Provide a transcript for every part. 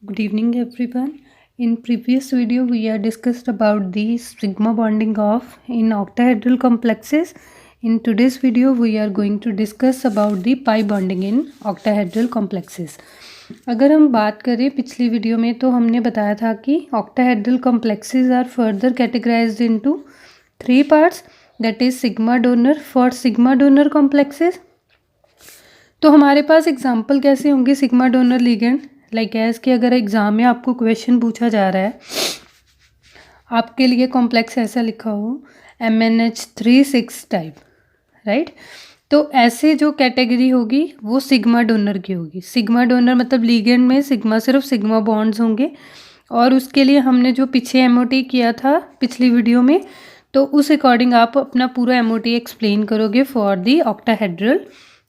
Good evening, everyone. In previous video, we are discussed about the sigma bonding of in octahedral complexes. In today's video, we are going to discuss about the pi bonding in octahedral complexes. अगर हम बात करें पिछली video में तो हमने बताया था कि octahedral complexes are further categorized into three parts, that is sigma donor. For sigma donor complexes तो हमारे पास एग्जाम्पल कैसे होंगे sigma donor ligand like as कि अगर एग्ज़ाम में आपको क्वेश्चन पूछा जा रहा है, आपके लिए कॉम्प्लेक्स ऐसा लिखा हो MnH3 टाइप, राइट। तो ऐसे जो कैटेगरी होगी वो सिग्मा डोनर की होगी। सिग्मा डोनर मतलब लिगेंड में सिग्मा सिर्फ सिग्मा बॉन्ड्स होंगे, और उसके लिए हमने जो पीछे MOT किया था पिछली वीडियो में, तो उस अकॉर्डिंग आप अपना पूरा MOT एक्सप्लेन करोगे फॉर दी ऑक्टाहेड्रल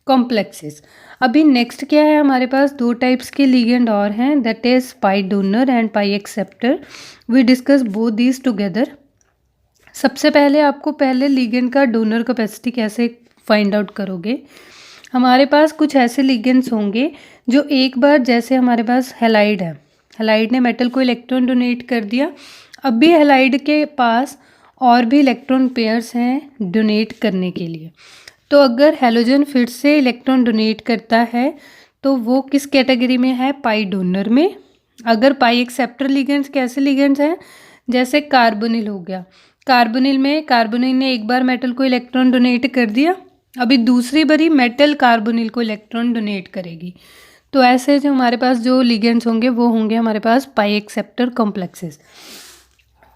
कॉम्प्लेक्सेस। अभी नेक्स्ट क्या है, हमारे पास दो टाइप्स के लिगेंड और हैं, that is pi donor and pi acceptor. We discuss both these together. सबसे पहले आपको पहले लिगेंड का डोनर कैपेसिटी कैसे फाइंड आउट करोगे। हमारे पास कुछ ऐसे लिगेंड्स होंगे जो एक बार, जैसे हमारे पास हैलाइड है, हैलाइड ने मेटल को इलेक्ट्रॉन डोनेट कर दिया, अब भी हैलाइड के पास और भी इलेक्ट्रॉन पेयर्स हैं डोनेट करने के लिए। तो अगर हैलोजन फिर से इलेक्ट्रॉन डोनेट करता है तो वो किस कैटेगरी में है, पाई डोनर में। अगर पाई एक्सेप्टर लिगेंड्स कैसे लिगेंड्स हैं, जैसे कार्बोनिल हो गया, कार्बोनिल में कार्बोनिल ने एक बार मेटल को इलेक्ट्रॉन डोनेट कर दिया, अभी दूसरी बारी मेटल कार्बोनिल को इलेक्ट्रॉन डोनेट करेगी। तो ऐसे जो हमारे पास जो लिगेंड्स होंगे वो होंगे हमारे पास पाई एक्सेप्टर कॉम्प्लेक्सेस।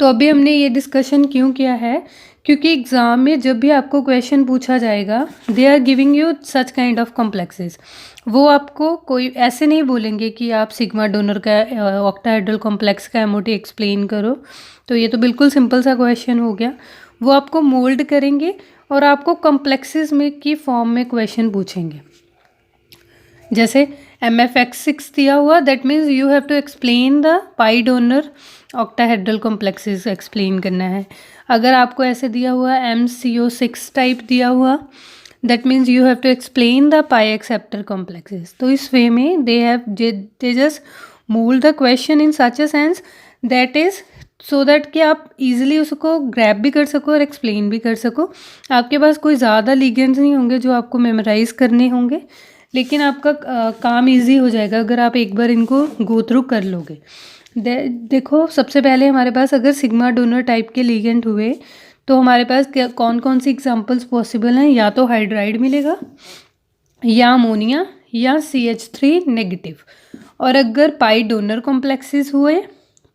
तो अभी हमने ये डिस्कशन क्यों किया है, क्योंकि एग्ज़ाम में जब भी आपको क्वेश्चन पूछा जाएगा, they are giving you such kind of complexes. वो आपको कोई ऐसे नहीं बोलेंगे कि आप सिग्मा डोनर का ऑक्टाहेड्रल कॉम्प्लेक्स का MOT एक्सप्लेन करो, तो ये तो बिल्कुल सिंपल सा क्वेश्चन हो गया। वो आपको मोल्ड करेंगे और आपको कॉम्प्लेक्सेस में की फॉर्म में क्वेश्चन पूछेंगे। जैसे MFX6 दिया हुआ, that means you have to explain the pi donor octahedral complexes explain करना है। अगर आपको ऐसे दिया हुआ MCO6 टाइप दिया हुआ, that means you have to explain the pi acceptor complexes. तो इस वे में they just mould the question in such a sense that is so that कि आप इजीली उसको ग्रैब भी कर सको और एक्सप्लेन भी कर सको। आपके पास कोई ज़्यादा लिगेंड्स नहीं होंगे जो आपको मेमोराइज करने होंगे, लेकिन आपका काम इजी हो जाएगा अगर आप एक बार इनको गो थ्रू कर लोगे। देखो, सबसे पहले हमारे पास अगर सिग्मा डोनर टाइप के लिगेंड हुए तो हमारे पास कौन कौन सी एग्जांपल्स पॉसिबल हैं, या तो हाइड्राइड मिलेगा, या अमोनिया, या CH3 नेगेटिव। और अगर पाई डोनर कॉम्प्लेक्सेस हुए,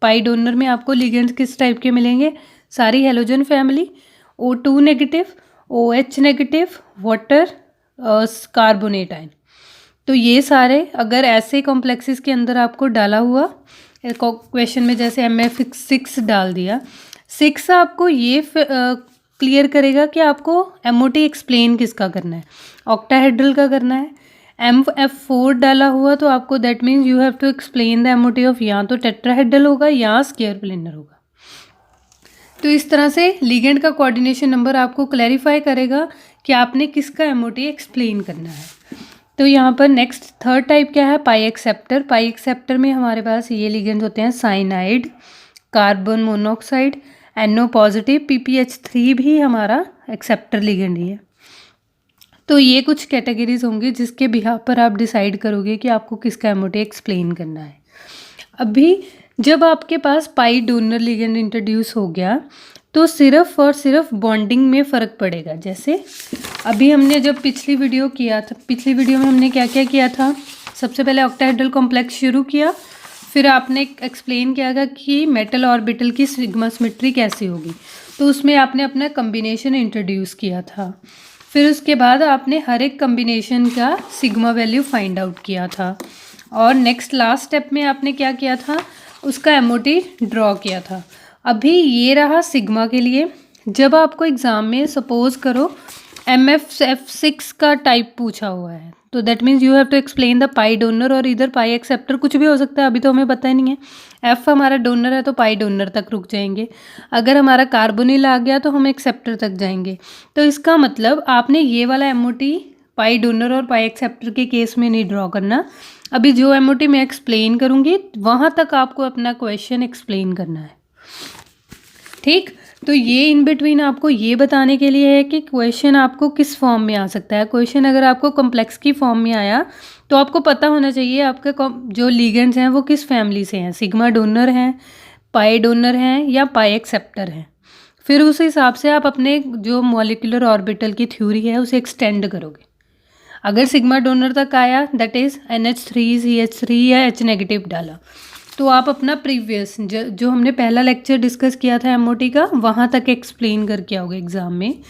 पाई डोनर में आपको लिगेंड्स किस टाइप के मिलेंगे, सारी halogen family, O2 negative, OH negative, water, carbonate ion. तो ये सारे अगर ऐसे कॉम्प्लेक्सेस के अंदर आपको डाला हुआ क्वेश्चन में, जैसे MF6 डाल दिया, 6 आपको ये क्लियर करेगा कि आपको MOT एक्सप्लेन किसका करना है, ऑक्टाहेड्रल का करना है। MF4 डाला हुआ तो आपको that means you have to explain the MOT of या तो टेट्राहेड्रल होगा या स्क्वायर प्लेनर होगा। तो इस तरह से लिगेंड का कोऑर्डिनेशन नंबर आपको क्लैरिफाई करेगा कि आपने किसका MOT एक्सप्लेन करना है। तो यहाँ पर नेक्स्ट थर्ड टाइप क्या है, पाई एक्सेप्टर। पाई एक्सेप्टर में हमारे पास ये लिगेंड्स होते हैं cyanide, carbon monoxide, NO positive, PPH3 भी हमारा एक्सेप्टर लिगेंड ही है। तो ये कुछ कैटेगरीज होंगी जिसके बिहाफ पर आप डिसाइड करोगे कि आपको किसका MOT एक्सप्लेन करना है। अभी जब आपके पास पाई डोनर लिगेंड इंट्रोड्यूस हो गया तो सिर्फ और सिर्फ बॉन्डिंग में फ़र्क पड़ेगा। जैसे अभी हमने जब पिछली वीडियो किया था, पिछली वीडियो में हमने क्या क्या किया था, सबसे पहले ऑक्टाहेड्रल कॉम्प्लेक्स शुरू किया, फिर आपने एक्सप्लेन किया था कि मेटल ऑर्बिटल की सिग्मा सिमेट्री कैसी होगी, तो उसमें आपने अपना कम्बिनेशन इंट्रोड्यूस किया था। फिर उसके बाद आपने हर एक कम्बिनेशन का सिग्मा वैल्यू फाइंड आउट किया था, और नेक्स्ट लास्ट स्टेप में आपने क्या किया था, उसका MOT ड्रॉ किया था। अभी ये रहा सिग्मा के लिए। जब आपको एग्ज़ाम में सपोज करो MFF6 का टाइप पूछा हुआ है, तो that means you have to explain the pi donor, और इधर पाई एक्सेप्टर कुछ भी हो सकता है, अभी तो हमें पता ही नहीं है। F हमारा डोनर है तो पाई डोनर तक रुक जाएंगे, अगर हमारा कार्बोनिल आ गया तो हम एक्सेप्टर तक जाएंगे। तो इसका मतलब आपने ये वाला MOT पाई डोनर और पाई एक्सेप्टर के केस में नहीं ड्रॉ करना, अभी जो एमओटी मैं एक्सप्लेन करूँगी वहाँ तक आपको अपना क्वेश्चन एक्सप्लेन करना है, ठीक। तो ये इन बिटवीन आपको ये बताने के लिए है कि क्वेश्चन आपको किस फॉर्म में आ सकता है। क्वेश्चन अगर आपको कॉम्प्लेक्स की फॉर्म में आया तो आपको पता होना चाहिए आपके जो लिगेंड्स हैं वो किस फैमिली से हैं, सिग्मा डोनर हैं, पाई डोनर हैं या पाई एक्सेप्टर हैं। फिर उस हिसाब से आप अपने जो मॉलिक्यूलर ऑर्बिटल की थ्योरी है उसे एक्सटेंड करोगे। अगर सिग्मा डोनर तक आया दैट इज़ NH3 CH3 या H नेगेटिव डाला तो आप अपना प्रीवियस जो हमने पहला लेक्चर डिस्कस किया था एमओटी का वहाँ तक एक्सप्लेन करके आओगे एग्ज़ाम में।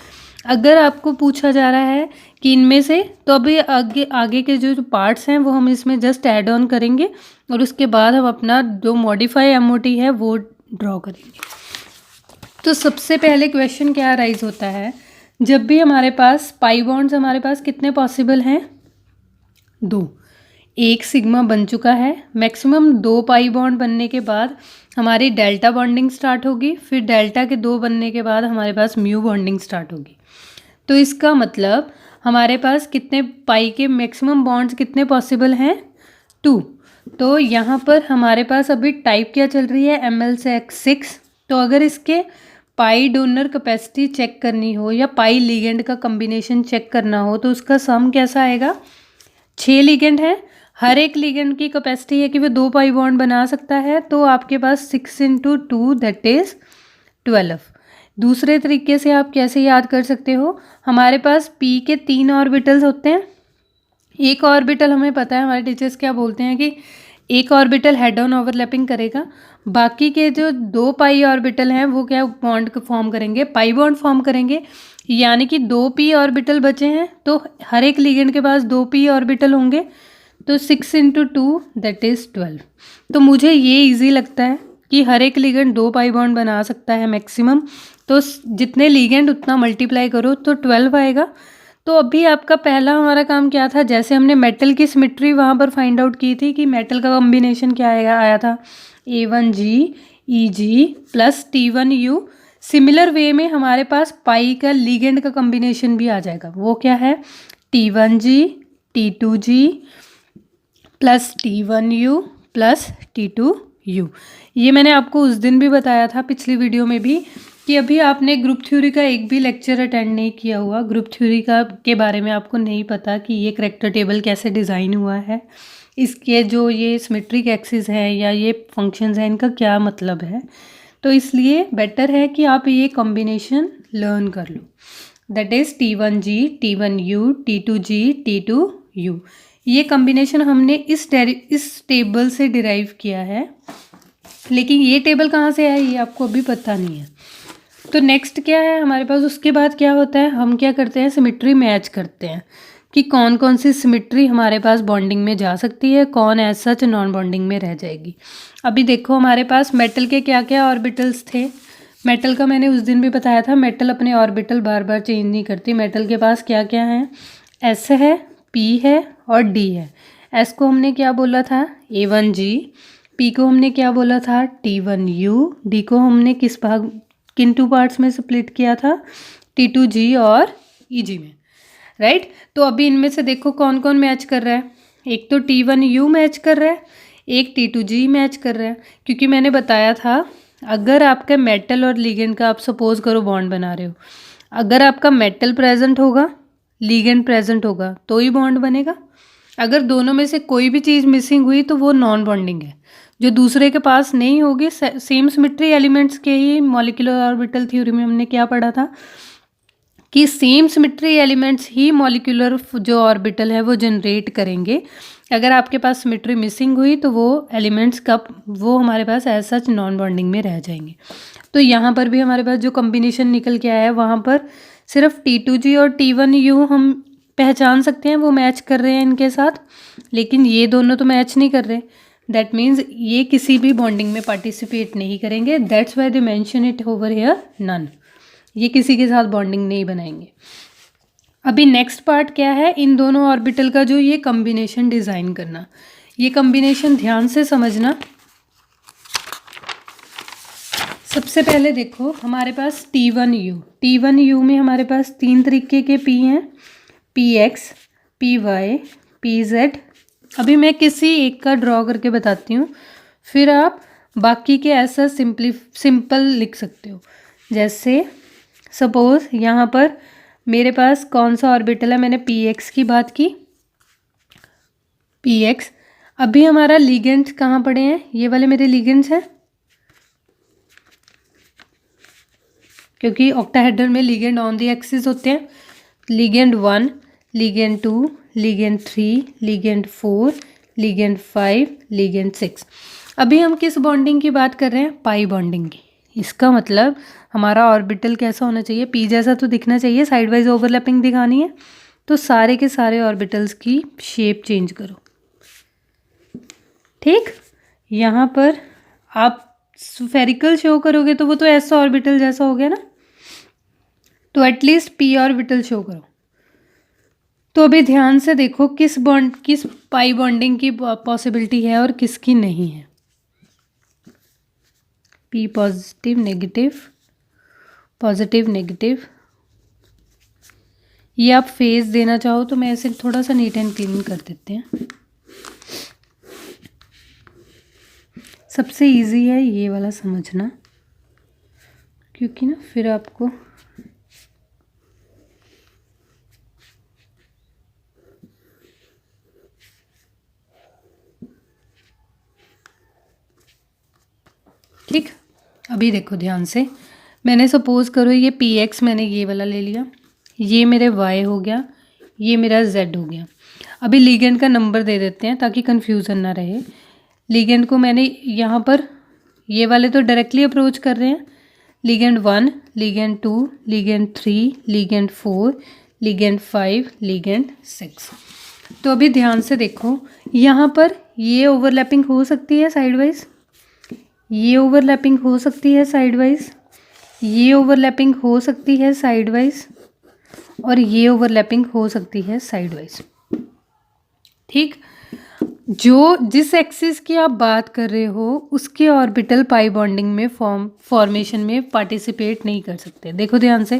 अगर आपको पूछा जा रहा है कि इनमें से, तो अभी आगे के जो पार्ट्स हैं वो हम इसमें जस्ट ऐड ऑन करेंगे और उसके बाद हम अपना जो मॉडिफाई एमओटी है वो ड्रॉ करेंगे। तो सबसे पहले क्वेश्चन क्या राइज होता है, जब भी हमारे पास पाई बॉन्ड्स हमारे पास कितने पॉसिबल हैं, 2। एक सिग्मा बन चुका है, मैक्सिमम 2 पाई बॉन्ड बनने के बाद हमारी डेल्टा बॉन्डिंग स्टार्ट होगी, फिर डेल्टा के 2 बनने के बाद हमारे पास म्यू बॉन्डिंग स्टार्ट होगी। तो इसका मतलब हमारे पास कितने पाई के मैक्सिमम बॉन्ड्स कितने पॉसिबल हैं, 2। तो यहाँ पर हमारे पास अभी टाइप क्या चल रही है, Ml से X6। तो अगर इसके पाई डोनर कैपेसिटी चेक करनी हो या पाई लिगेंड का कम्बिनेशन चेक करना हो तो उसका सम कैसा आएगा, 6 लिगेंड है, हर एक लिगेंड की कैपेसिटी है कि वो 2 पाई बॉन्ड बना सकता है, तो आपके पास 6 × 2 दैट इज़ 12। दूसरे तरीके से आप कैसे याद कर सकते हो, हमारे पास p के 3 ऑर्बिटल्स होते हैं। एक ऑर्बिटल हमें पता है, हमारे टीचर्स क्या बोलते हैं कि एक ऑर्बिटल हेड ऑन ओवरलैपिंग करेगा, बाकी के जो 2 पाई ऑर्बिटल हैं वो क्या बॉन्ड फॉर्म करेंगे, पाई बॉन्ड फॉर्म करेंगे। यानी कि 2 p ऑर्बिटल बचे हैं तो हर एक लिगेंड के पास 2 p ऑर्बिटल होंगे, तो 6 × 2 दैट इज़ 12। तो मुझे ये इजी लगता है कि हर एक लिगेंड 2 पाई बॉन्ड बना सकता है मैक्सिमम, तो जितने लिगेंड उतना मल्टीप्लाई करो तो 12 आएगा। तो अभी आपका पहला हमारा काम क्या था, जैसे हमने मेटल की सिमेट्री वहाँ पर फाइंड आउट की थी कि मेटल का कॉम्बिनेशन क्या आया था, A1G EG + T1U। Similar way में हमारे पास पाई का लिगेंड का कॉम्बिनेशन भी आ जाएगा, वो क्या है, T1G T2G + T1U + T2U। ये मैंने आपको उस दिन भी बताया था पिछली वीडियो में भी कि अभी आपने ग्रुप थ्योरी का एक भी लेक्चर अटेंड नहीं किया हुआ, ग्रुप थ्योरी का के बारे में आपको नहीं पता कि ये करैक्टर टेबल कैसे डिज़ाइन हुआ है, इसके जो ये सिमेट्रिक एक्सिस है या ये फंक्शंस हैं इनका क्या मतलब है। तो इसलिए बेटर है कि आप ये कॉम्बिनेशन लर्न कर लो, that is T1G T1U T2G T2U। ये कॉम्बिनेशन हमने इस टेबल से डिराइव किया है, लेकिन ये टेबल कहाँ से है ये आपको अभी पता नहीं है। तो नेक्स्ट क्या है हमारे पास, उसके बाद क्या होता है, हम क्या करते हैं, सिमेट्री मैच करते हैं कि कौन कौन सी सिमेट्री हमारे पास बॉन्डिंग में जा सकती है, कौन एज सच नॉन बॉन्डिंग में रह जाएगी। अभी देखो हमारे पास मेटल के क्या क्या ऑर्बिटल्स थे, मेटल का मैंने उस दिन भी बताया था, मेटल अपने ऑर्बिटल बार बार चेंज नहीं करती। मेटल के पास क्या क्या है, S है, P है और D है। S को हमने क्या बोला था, A1G, P को हमने क्या बोला था, T1U, D को हमने किन 2 पार्ट्स में स्प्लिट किया था, T2G और EG में, राइट। तो अभी इनमें से देखो कौन कौन मैच कर रहा है, एक तो T1U मैच कर रहा है, एक T2G मैच कर रहा है। क्योंकि मैंने बताया था अगर आपका मेटल और लिगेंड का आप सपोज करो बॉन्ड बना रहे हो, अगर आपका मेटल प्रेजेंट होगा लिगेंड प्रेजेंट होगा तो ही बॉन्ड बनेगा। अगर दोनों में से कोई भी चीज़ मिसिंग हुई तो वो नॉन बॉन्डिंग है, जो दूसरे के पास नहीं होगी। सेम सिमेट्री एलिमेंट्स के ही मॉलिक्यूलर ऑर्बिटल थ्योरी में हमने क्या पढ़ा था कि सेम सिमेट्री एलिमेंट्स ही मॉलिक्यूलर जो ऑर्बिटल है वो जनरेट करेंगे। अगर आपके पास सिमेट्री मिसिंग हुई तो वो एलिमेंट्स वो हमारे पास एज सच नॉन बॉन्डिंग में रह जाएंगे। तो यहाँ पर भी हमारे पास जो कॉम्बिनेशन निकल के आया है वहाँ पर सिर्फ T2G और T1U हम पहचान सकते हैं वो मैच कर रहे हैं इनके साथ, लेकिन ये दोनों तो मैच नहीं कर रहे। दैट मीन्स ये किसी भी बॉन्डिंग में पार्टिसिपेट नहीं करेंगे, that's why they mention it over here none. ये किसी के साथ बॉन्डिंग नहीं बनाएंगे। अभी नेक्स्ट पार्ट क्या है, इन दोनों ऑर्बिटल का जो ये कॉम्बिनेशन डिज़ाइन करना। ये कॉम्बिनेशन ध्यान से समझना। सबसे पहले देखो हमारे पास T1U में हमारे पास 3 तरीके के P हैं, PX, PY, PZ अभी मैं किसी एक का ड्रॉ करके बताती हूँ, फिर आप बाकी के ऐसा सिंपल लिख सकते हो। जैसे सपोज यहाँ पर मेरे पास कौन सा ऑर्बिटल है, मैंने पी एक्स की बात की, पी एक्स। अभी हमारा लिगेंड्स कहाँ पड़े हैं, ये वाले मेरे लिगेंड्स हैं, क्योंकि ऑक्टाहेड्रल में लिगेंड ऑन द एक्सिस होते हैं। Ligand 1, ligand 2, ligand 3, ligand 4, ligand 5, ligand 6। अभी हम किस बॉन्डिंग की बात कर रहे हैं, पाई बॉन्डिंग की। इसका मतलब हमारा ऑर्बिटल कैसा होना चाहिए, पी जैसा तो दिखना चाहिए, साइड वाइज ओवरलैपिंग दिखानी है, तो सारे के सारे ऑर्बिटल्स की शेप चेंज करो। ठीक, यहाँ पर आप स्फेरिकल शो करोगे तो वो तो ऐसा ऑर्बिटल जैसा हो गया ना, तो एटलीस्ट पी ऑर्बिटल शो करो। तो अभी ध्यान से देखो किस पाई बॉन्डिंग की पॉसिबिलिटी है और किसकी नहीं है। P positive negative, positive negative. ये आप फेस देना चाहो तो मैं ऐसे थोड़ा सा नीट एंड क्लीन कर देते हैं। सबसे इजी है ये वाला समझना, क्योंकि ना फिर आपको ठीक। अभी देखो ध्यान से, मैंने सपोज करो ये पी एक्स मैंने ये वाला ले लिया, ये मेरे वाई हो गया, ये मेरा जेड हो गया। अभी लिगेंड का नंबर दे देते हैं ताकि कन्फ्यूज़न ना रहे। लिगेंड को मैंने यहाँ पर, ये वाले तो डायरेक्टली अप्रोच कर रहे हैं, ligand 1, ligand 2, ligand 3, ligand 4, ligand 5, ligand 6। तो अभी ध्यान से देखो, यहाँ पर ये ओवरलैपिंग हो सकती है साइड वाइज, ये ओवरलैपिंग हो सकती है साइड वाइज, ये ओवरलैपिंग हो सकती है साइड वाइज, और ये ओवरलैपिंग हो सकती है साइड वाइज। ठीक, जो जिस एक्सिस की आप बात कर रहे हो उसके ऑर्बिटल पाई बॉन्डिंग में फॉर्मेशन में पार्टिसिपेट नहीं कर सकते। देखो ध्यान से,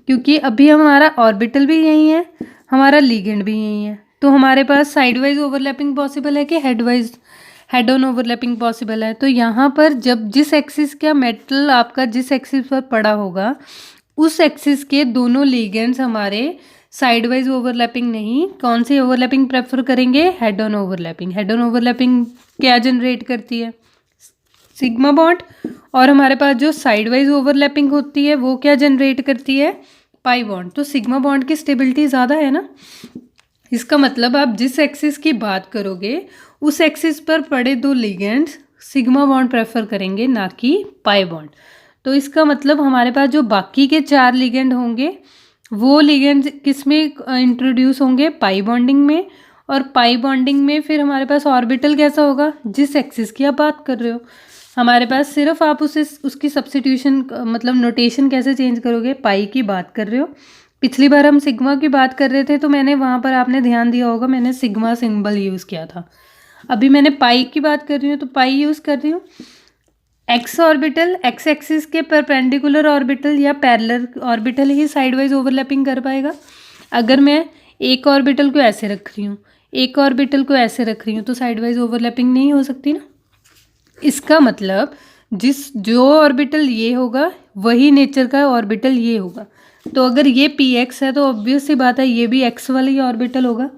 क्योंकि अभी हमारा ऑर्बिटल भी यही है, हमारा लिगेंड भी यही है, तो हमारे पास साइड वाइज ओवरलैपिंग पॉसिबल है कि हेड ऑन ओवरलैपिंग पॉसिबल है। तो यहाँ पर जब जिस एक्सिस का मेटल आपका जिस एक्सिस पर पड़ा होगा उस एक्सिस के दोनों लिगेंड्स हमारे साइड वाइज ओवरलैपिंग नहीं, कौन सी ओवरलैपिंग प्रेफर करेंगे, head on overlapping. Head on overlapping क्या जनरेट करती है, सिग्मा बॉन्ड, और हमारे पास जो साइड वाइज ओवरलैपिंग होती है वो क्या जनरेट करती है, पाई बॉन्ड। तो सिग्मा बॉन्ड की स्टेबिलिटी ज़्यादा है ना। इसका मतलब आप जिस एक्सिस की बात करोगे उस एक्सिस पर पड़े दो लिगेंड्स सिग्मा बॉन्ड प्रेफर करेंगे, ना कि पाई बॉन्ड। तो इसका मतलब हमारे पास जो बाकी के 4 लिगेंड होंगे वो लिगेंड किस में इंट्रोड्यूस होंगे, पाई बॉन्डिंग में। और पाई बॉन्डिंग में फिर हमारे पास ऑर्बिटल कैसा होगा, जिस एक्सिस की आप बात कर रहे हो। हमारे पास सिर्फ आप उसकी सब्स्टिट्यूशन मतलब नोटेशन कैसे चेंज करोगे, पाई की बात कर रहे हो। पिछली बार हम सिग्मा की बात कर रहे थे तो मैंने वहाँ पर आपने ध्यान दिया होगा, मैंने सिग्मा सिंबल यूज़ किया था। अभी मैंने पाई की बात कर रही हूँ तो पाई यूज़ कर रही हूँ। एक्स ऑर्बिटल, एक्स एक्सिस के परपेंडिकुलर ऑर्बिटल या पैरेलल ऑर्बिटल ही साइड वाइज ओवरलैपिंग कर पाएगा। अगर मैं एक ऑर्बिटल को ऐसे रख रही हूँ, एक ऑर्बिटल को ऐसे रख रही हूँ, तो साइड वाइज ओवरलैपिंग नहीं हो सकती ना। इसका मतलब जो ऑर्बिटल ये होगा वही नेचर का ऑर्बिटल ये होगा। तो अगर ये पी एक्स है तो ऑब्वियस सी बात है ये भी एक्स वाला ही ऑर्बिटल होगा।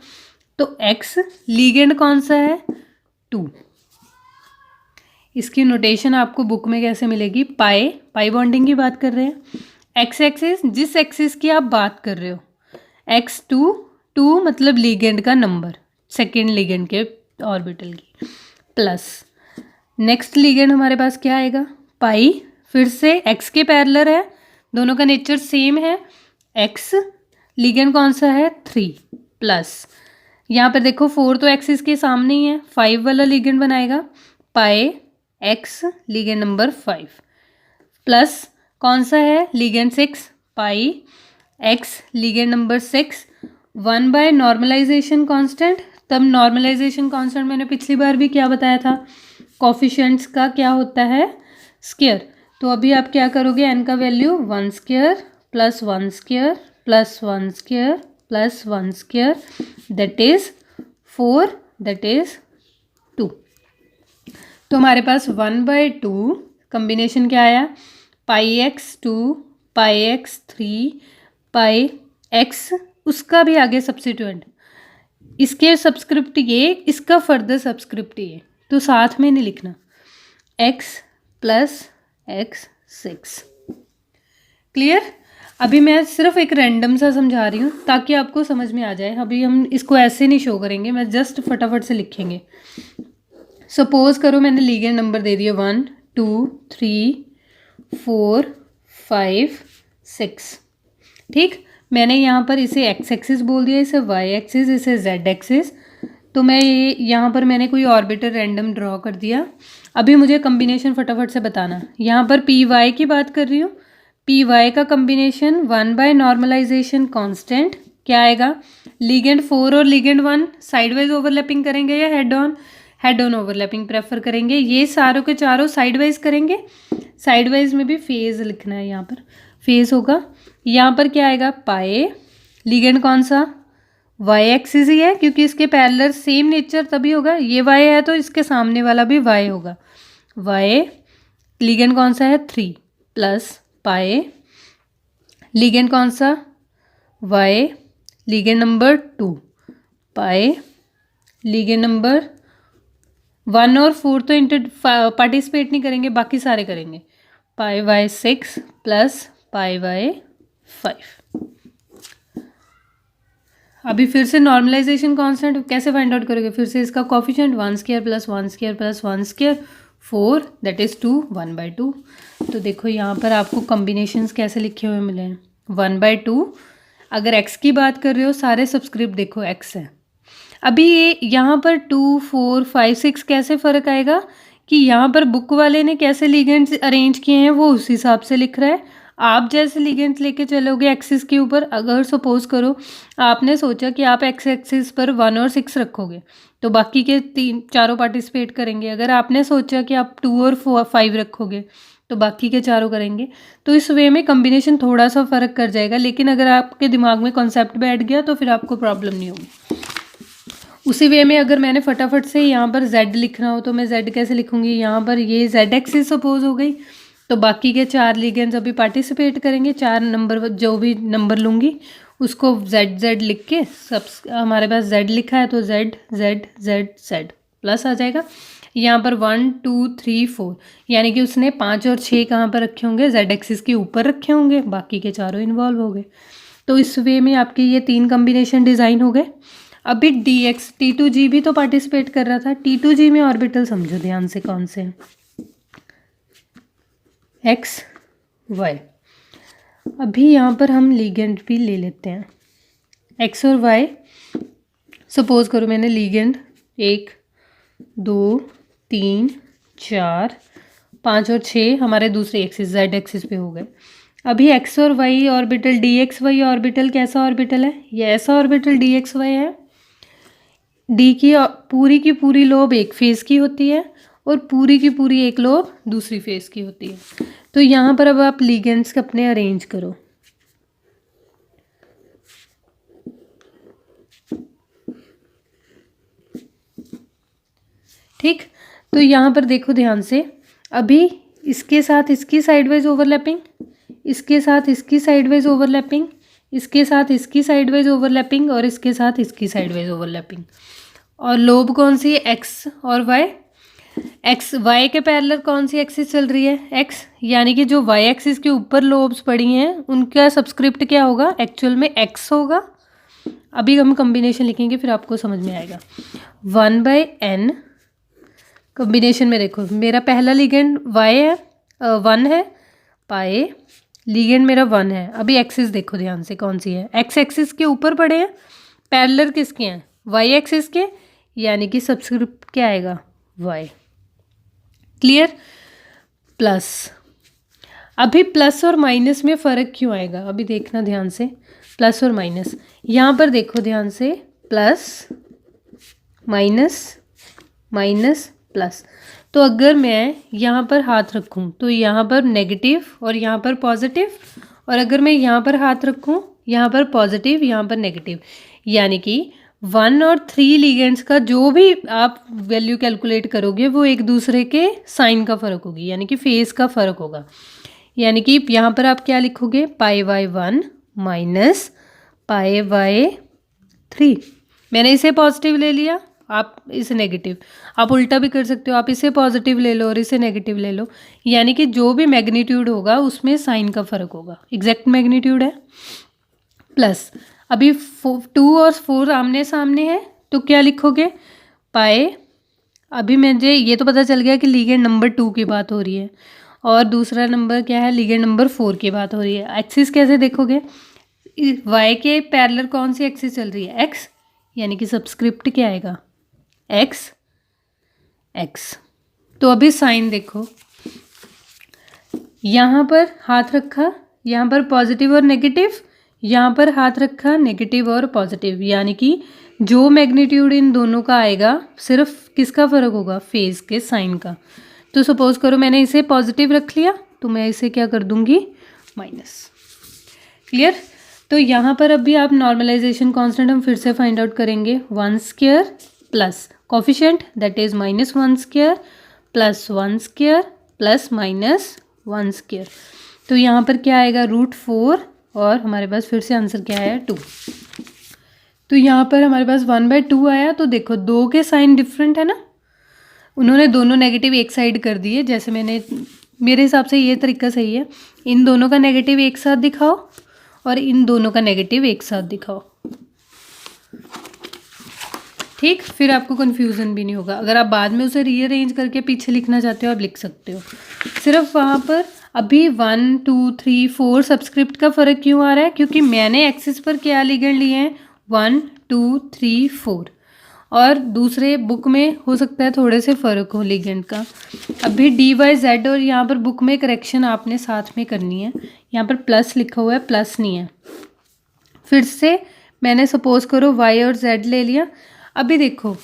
तो एक्स लिगेंड कौन सा है, 2। इसकी नोटेशन आपको बुक में कैसे मिलेगी, पाई बॉन्डिंग की बात कर रहे हैं। एक्स एक्सिस, जिस एक्सिस की आप बात कर रहे हो, x2 मतलब लिगेंड का नंबर, सेकेंड लिगेंड के ऑर्बिटल की, प्लस नेक्स्ट लिगेंड हमारे पास क्या आएगा, पाई, फिर से एक्स के पैरेलल है, दोनों का नेचर सेम है। एक्स लिगेंड कौन सा है, 3, प्लस यहाँ पर देखो 4 तो एक्सिस के सामने ही है, 5 वाला लिगेंड बनाएगा, pi x Legendre number 5, plus कौन सा है, Legendre 6, pi x Legendre number 6, 1 by normalisation constant. तब नॉर्मलाइजेशन कांस्टेंट मैंने पिछली बार भी क्या बताया था, कोफिशिएंट्स का क्या होता है, स्क्वायर। तो अभी आप क्या करोगे, एन का value 1 square plus 1 square plus 1 square plus 1 square, that is 4 that is 2। तो हमारे पास 1/2 कम्बिनेशन क्या आया, पाई एक्स 2 पाई एक्स 3 पाई एक्स, उसका भी आगे सब्स्टिट्यूएंट, इसके सब्सक्रिप्ट ये, इसका फर्दर सब्सक्रिप्ट ये, तो साथ में नहीं लिखना, x प्लस एक्स 6। क्लियर। अभी मैं सिर्फ एक रैंडम सा समझा रही हूँ ताकि आपको समझ में आ जाए। अभी हम इसको ऐसे नहीं शो करेंगे, मैं जस्ट फटाफट से लिखेंगे। सपोज करो मैंने लीगेंड नंबर दे दिया 1 2 3 4 5 6। ठीक, मैंने यहाँ पर इसे एक्स एक्सिस बोल दिया, इसे वाई एक्सिस, इसे जेड एक्सिस। तो मैं ये यहाँ पर मैंने कोई ऑर्बिटल रैंडम ड्रॉ कर दिया। अभी मुझे कम्बिनेशन फटाफट से बताना। यहाँ पर पी वाई की बात कर रही हूँ, पी वाई का कम्बिनेशन 1 नॉर्मलाइजेशन कांस्टेंट क्या आएगा, लीगेंड 4 और लीगेंड 1 साइडवाइज ओवरलैपिंग करेंगे या हेड ऑन ओवरलैपिंग प्रेफर करेंगे। ये सारों के चारों साइडवाइज करेंगे। साइडवाइज में भी फेज लिखना है, यहाँ पर फेज होगा। यहाँ पर क्या आएगा, पाए, लीगेंड कौन सा, वाई एक्सिस ही है क्योंकि इसके पैरेलल सेम नेचर तभी होगा, ये वाई है तो इसके सामने वाला भी वाई होगा, वाई। लीगेंड कौन सा है 3 प्लस पाए, लीगेंड कौन सा वाई, लीगेंड नंबर 2 पाए, लीगेंड नंबर 1 और 4 तो पार्टिसिपेट नहीं करेंगे, बाकी सारे करेंगे, पाई वाई 6 प्लस पाई वाई 5। अभी फिर से नॉर्मलाइजेशन कांस्टेंट कैसे फाइंड आउट करोगे, फिर से इसका coefficient 1² plus 1² plus 1² 4 that is 2 1/2। तो देखो यहाँ पर आपको कम्बिनेशंस कैसे लिखे हुए मिले हैं, 1/2। अगर x की बात कर रहे हो, सारे सब्सक्रिप्ट देखो x है। अभी ये यहाँ पर 2 4 5 6 कैसे फ़र्क आएगा कि यहाँ पर बुक वाले ने कैसे लीगेंड्स अरेंज किए हैं वो उस हिसाब से लिख रहा है। आप जैसे लीगेंड्स लेके चलोगे एक्सिस के ऊपर, अगर सपोज करो आपने सोचा कि आप एक्स एक्सिस पर 1 और 6 रखोगे तो बाकी के चारों पार्टिसिपेट करेंगे। अगर आपने सोचा कि आप 2 और 5 रखोगे तो बाकी के चारों करेंगे। तो इस वे में कम्बिनेशन थोड़ा सा फ़र्क कर जाएगा, लेकिन अगर आपके दिमाग में कॉन्सेप्ट बैठ गया तो फिर आपको प्रॉब्लम नहीं होगी। उसी वे में अगर मैंने फटाफट से यहाँ पर z लिखना हो तो मैं z कैसे लिखूँगी, यहाँ पर ये z एक्सिस सपोज हो गई, तो बाकी के 4 लीगेंड्स अभी पार्टिसिपेट करेंगे। 4 नंबर जो भी नंबर लूँगी उसको z लिख के, सब हमारे पास z लिखा है तो z z z z plus आ जाएगा। यहाँ पर 1 2 3 4 यानी कि उसने 5 और 6 कहाँ पर रखे होंगे, z एक्सिस के ऊपर रखे होंगे, बाकी के चारों इन्वॉल्व हो गए। तो इस वे में आपके ये 3 कम्बिनेशन डिज़ाइन हो गए। अभी dx T2g भी तो पार्टिसिपेट कर रहा था। T2g में ऑर्बिटल समझो ध्यान से कौन से हैं, x y। अभी यहाँ पर हम लीगेंड भी ले लेते हैं, x और y। सपोज करो मैंने लीगेंड 1 2 3 4 5 और 6 हमारे दूसरे एक्सिस z एक्सिस पे हो गए। अभी x और y ऑर्बिटल dxy ऑर्बिटल कैसा ऑर्बिटल है, ये ऐसा ऑर्बिटल dxy है। d की पूरी लोब एक फेज़ की होती है और पूरी की पूरी एक लोब दूसरी फेज़ की होती है। तो यहाँ पर अब आप लीगेंड्स अपने अरेंज करो। ठीक, तो यहाँ पर देखो ध्यान से, अभी इसके साथ इसकी साइडवाइज ओवरलैपिंग, इसके साथ इसकी साइडवाइज ओवरलैपिंग, इसके साथ इसकी साइडवाइज ओवरलैपिंग और इसके साथ इसकी साइडवाइज ओवरलैपिंग। और लोब कौन सी है, एक्स और वाई। एक्स वाई के पैरेलल कौन सी एक्सिस चल रही है, एक्स, यानी कि जो वाई एक्सिस के ऊपर लोब्स पड़ी हैं उनका सब्सक्रिप्ट क्या होगा, एक्चुअल में एक्स होगा। अभी हम कम्बिनेशन लिखेंगे फिर आपको समझ में आएगा। 1/n कम्बिनेशन में देखो, मेरा पहला लीगेंड वाई है 1 है, पाए लीगेंड मेरा 1 है। अभी एक्सिस देखो ध्यान से कौन सी है, एक्स एक्सिस के ऊपर पड़े हैं, पैरेलल किसके हैं, वाई एक्सिस के, यानी कि सब्सक्रिप्ट क्या आएगा, वाई। क्लियर। प्लस, अभी प्लस और माइनस में फ़र्क क्यों आएगा, अभी देखना ध्यान से, प्लस और माइनस। यहाँ पर देखो ध्यान से, प्लस माइनस माइनस प्लस। तो अगर मैं यहाँ पर हाथ रखूँ तो यहाँ पर नेगेटिव और यहाँ पर पॉजिटिव, और अगर मैं यहाँ पर हाथ रखूँ यहाँ पर पॉजिटिव यहाँ पर नेगेटिव, यानी कि 1 और 3 लिगेंड्स का जो भी आप वैल्यू कैलकुलेट करोगे वो एक दूसरे के साइन का फ़र्क होगी, यानी कि फेस का फ़र्क होगा। यानी कि यहाँ पर आप क्या लिखोगे, पाई वाई 1 माइनस पाई वाई 3। मैंने इसे पॉजिटिव ले लिया, आप इसे नेगेटिव, आप उल्टा भी कर सकते हो, आप इसे पॉजिटिव ले लो और इसे नेगेटिव ले लो। यानी कि जो भी मैग्नीट्यूड होगा उसमें साइन का फ़र्क होगा, एग्जैक्ट मैग्नीट्यूड है। प्लस अभी 2 और 4 आमने सामने है तो क्या लिखोगे, पाए, अभी मुझे ये तो पता चल गया कि लिगेंड नंबर 2 की बात हो रही है और दूसरा नंबर क्या है, लिगेंड नंबर 4 की बात हो रही है। एक्सिस कैसे देखोगे, वाई के पैरेलल कौन सी एक्सिस चल रही है, एक्स, यानी कि सबस्क्रिप्ट क्या आएगा, एक्स एक्स। तो अभी साइन देखो, यहाँ पर हाथ रखा, यहाँ पर पॉजिटिव और नेगेटिव, यहाँ पर हाथ रखा नेगेटिव और पॉजिटिव, यानी कि जो मैग्नीट्यूड इन दोनों का आएगा सिर्फ किसका फ़र्क होगा, फेस के साइन का। तो सपोज करो मैंने इसे पॉजिटिव रख लिया तो मैं इसे क्या कर दूंगी, माइनस। क्लियर। तो यहाँ पर अभी आप नॉर्मलाइजेशन कांस्टेंट हम फिर से फाइंड आउट करेंगे, 1 square plus coefficient that is -1 square plus 1 square plus -1 square. तो यहाँ पर क्या आएगा, √4 और हमारे पास फिर से आंसर क्या आया, 2। तो यहाँ पर हमारे पास 1/2 आया। तो देखो 2 के साइन डिफरेंट है ना, उन्होंने दोनों नेगेटिव एक साइड कर दिए, जैसे मेरे हिसाब से ये तरीका सही है, इन दोनों का नेगेटिव एक साथ दिखाओ और इन दोनों का नेगेटिव एक साथ दिखाओ, ठीक, फिर आपको कन्फ्यूज़न भी नहीं होगा। अगर आप बाद में उसे रीअरेंज करके पीछे लिखना चाहते हो आप लिख सकते हो। सिर्फ वहाँ पर अभी 1 2 3 4 सबस्क्रिप्ट का फ़र्क क्यों आ रहा है, क्योंकि मैंने एक्सिस पर क्या लिगेंड लिए हैं, 1 2 3 4, और दूसरे बुक में हो सकता है थोड़े से फ़र्क हो लिगेंड का। अभी DYZ और यहाँ पर बुक में करेक्शन आपने साथ में करनी है, यहाँ पर प्लस लिखा हुआ है, प्लस नहीं है। फिर से मैंने सपोज करो Y और Z ले लिया। अभी देखो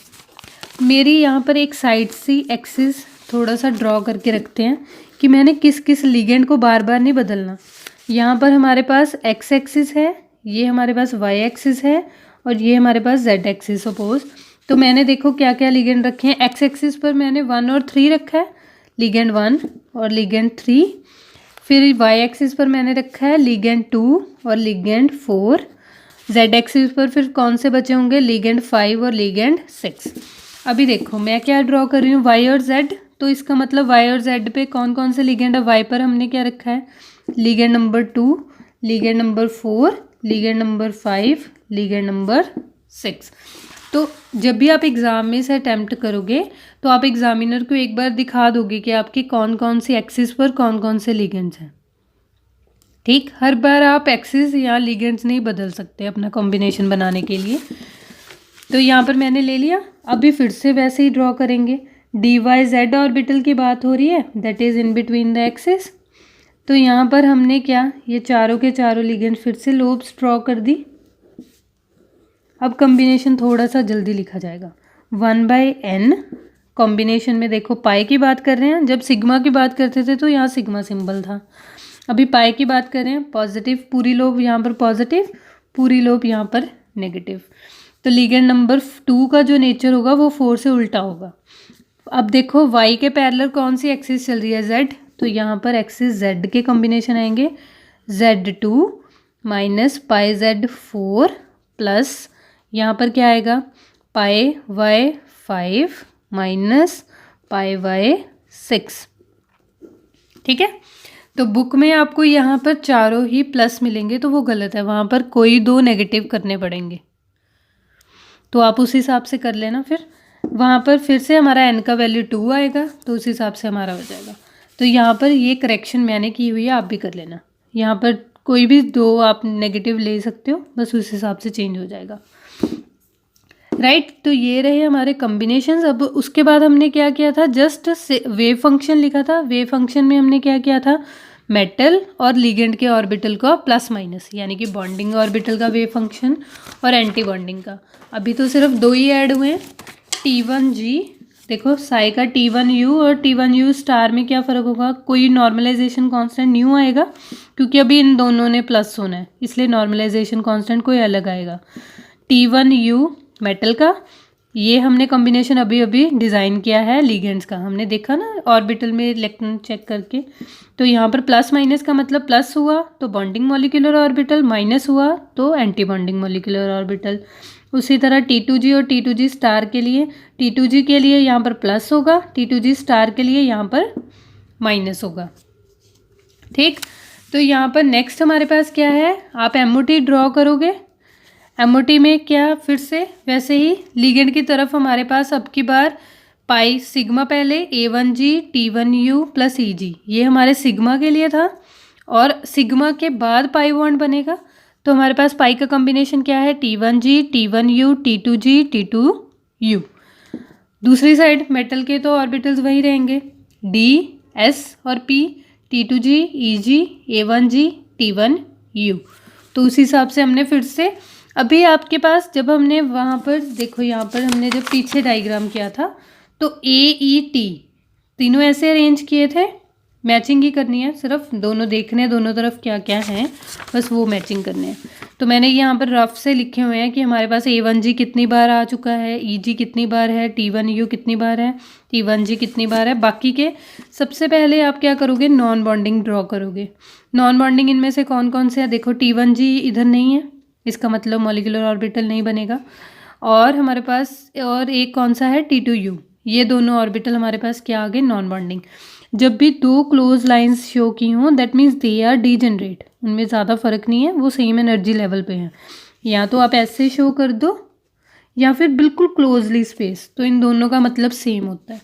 मेरी यहाँ पर एक साइड सी एक्सिस थोड़ा सा ड्रॉ करके रखते हैं कि मैंने किस किस लिगेंड को बार बार नहीं बदलना। यहाँ पर हमारे पास X एक्सिस है, ये हमारे पास Y एक्सिस है और ये हमारे पास Z एक्सिस सपोज। तो मैंने देखो क्या क्या लिगेंड रखे हैं, X एक्सिस पर मैंने 1 और 3 रखा है, लिगेंड 1 और लिगेंड 3। फिर Y एक्सिस पर मैंने रखा है लिगेंड 2 और लिगेंड 4। Z एक्सिस पर फिर कौन से बचे होंगे, लिगेंड 5 और लिगेंड 6। अभी देखो मैं क्या ड्रॉ कर रही हूँ, Y और Z, तो इसका मतलब Y और Z पे कौन कौन से लिगेंड है। Y पर हमने क्या रखा है, ligand number 2, ligand number 4, ligand number 5, ligand number 6। तो जब भी आप एग्ज़ाम में से अटैम्प्ट करोगे तो आप एग्जामिनर को एक बार दिखा दोगे कि आपके कौन कौन सी एक्सिस पर कौन कौन से लिगेंड्स हैं, ठीक। हर बार आप एक्सिस या लिगेंड्स नहीं बदल सकते अपना कॉम्बिनेशन बनाने के लिए। तो यहाँ पर मैंने ले लिया। अभी फिर से वैसे ही ड्रॉ करेंगे, DYZ ऑर्बिटल की बात हो रही है, that is in between the axis. तो यहाँ पर हमने क्या, ये चारों के चारों लिगेंड फिर से लोब्स ड्रॉ कर दी। अब कॉम्बिनेशन थोड़ा सा जल्दी लिखा जाएगा, 1/n कॉम्बिनेशन में देखो पाई की बात कर रहे हैं, जब सिग्मा की बात करते थे तो यहाँ सिग्मा सिंबल था। अभी पाई की बात कर रहे हैं, पॉजिटिव पूरी लोब यहाँ पर पॉजिटिव, पूरी लोब यहाँ पर नेगेटिव। तो लिगेंड नंबर 2 का जो नेचर होगा वो 4 से उल्टा होगा। अब देखो Y के पैरेलल कौन सी एक्सिस चल रही है, Z, तो यहाँ पर एक्सिस Z के कॉम्बिनेशन आएंगे, Z2 minus pi Z4 plus यहाँ पर क्या आएगा, पाई Y5 माइनस पाई Y6, ठीक है। तो बुक में आपको यहाँ पर चारों ही प्लस मिलेंगे तो वो गलत है, वहाँ पर कोई 2 नेगेटिव करने पड़ेंगे, तो आप उस हिसाब से कर लेना। फिर वहाँ पर फिर से हमारा n का वैल्यू 2 आएगा तो उस हिसाब से हमारा हो जाएगा। तो यहाँ पर ये करेक्शन मैंने की हुई है, आप भी कर लेना। यहाँ पर कोई भी 2 आप नेगेटिव ले सकते हो, बस उस हिसाब से चेंज हो जाएगा, राइट। तो ये रहे हमारे कॉम्बिनेशंस। अब उसके बाद हमने क्या किया था, जस्ट वेव फंक्शन लिखा था। वेव फंक्शन में हमने क्या किया था, मेटल और लिगेंड के ऑर्बिटल का प्लस माइनस, यानी कि बॉन्डिंग ऑर्बिटल का वेव फंक्शन और एंटी बॉन्डिंग का। अभी तो सिर्फ 2 ही ऐड हुए हैं, T1G, देखो साई का T1U और T1U स्टार में क्या फ़र्क होगा, कोई नॉर्मलाइजेशन कांस्टेंट न्यू आएगा क्योंकि अभी इन दोनों ने प्लस होना है, इसलिए नॉर्मलाइजेशन कांस्टेंट कोई अलग आएगा। T1U मेटल का, ये हमने कॉम्बिनेशन अभी अभी डिज़ाइन किया है लिगेंड्स का, हमने देखा ना ऑर्बिटल में इलेक्ट्रॉन चेक करके। तो यहाँ पर प्लस माइनस का मतलब प्लस हुआ तो बॉन्डिंग मॉलिक्यूलर ऑर्बिटल, माइनस हुआ तो एंटी बॉन्डिंग मॉलिक्यूलर ऑर्बिटल। उसी तरह T2G और T2G स्टार के लिए, T2G के लिए यहाँ पर प्लस होगा, T2G स्टार के लिए यहाँ पर माइनस होगा। ठीक, तो यहाँ पर नेक्स्ट हमारे पास क्या है, आप MOT ड्रॉ करोगे। MOT में क्या, फिर से वैसे ही लिगेंड की तरफ हमारे पास अब की बार पाई सिग्मा, पहले A1G T1U प्लस EG, ये हमारे सिग्मा के लिए था, और सिग्मा के बाद पाई बॉन्ड बनेगा। तो हमारे पास पाई का कॉम्बिनेशन क्या है, T1G T1U T2G T2U। दूसरी साइड मेटल के तो ऑर्बिटल्स वही रहेंगे, D S और P, T2G EG A1G T1U। तो उस हिसाब से हमने फिर से अभी आपके पास जब हमने वहाँ पर देखो, यहाँ पर हमने जब पीछे डायग्राम किया था तो AET तीनों ऐसे अरेंज किए थे, मैचिंग ही करनी है, सिर्फ दोनों देखने हैं दोनों तरफ क्या क्या है, बस वो मैचिंग करने हैं। तो मैंने यहाँ पर रफ से लिखे हुए हैं कि हमारे पास A1G कितनी बार आ चुका है, EG कितनी बार है, T1U कितनी बार है, T1G कितनी बार है। बाकी के सबसे पहले आप क्या करोगे, नॉन बॉन्डिंग ड्रॉ करोगे। नॉन बॉन्डिंग इनमें से कौन कौन से है, देखो T1G इधर नहीं है, इसका मतलब मॉलिक्यूलर ऑर्बिटल नहीं बनेगा। और हमारे पास और एक कौन सा है, T2U, ये दोनों ऑर्बिटल हमारे पास क्या आ गए, नॉन बॉन्डिंग। जब भी दो क्लोज लाइंस शो की हों that means they are degenerate, उनमें ज़्यादा फर्क नहीं है, वो सेम एनर्जी लेवल पे हैं। या तो आप ऐसे शो कर दो या फिर बिल्कुल क्लोजली स्पेस, तो इन दोनों का मतलब सेम होता है।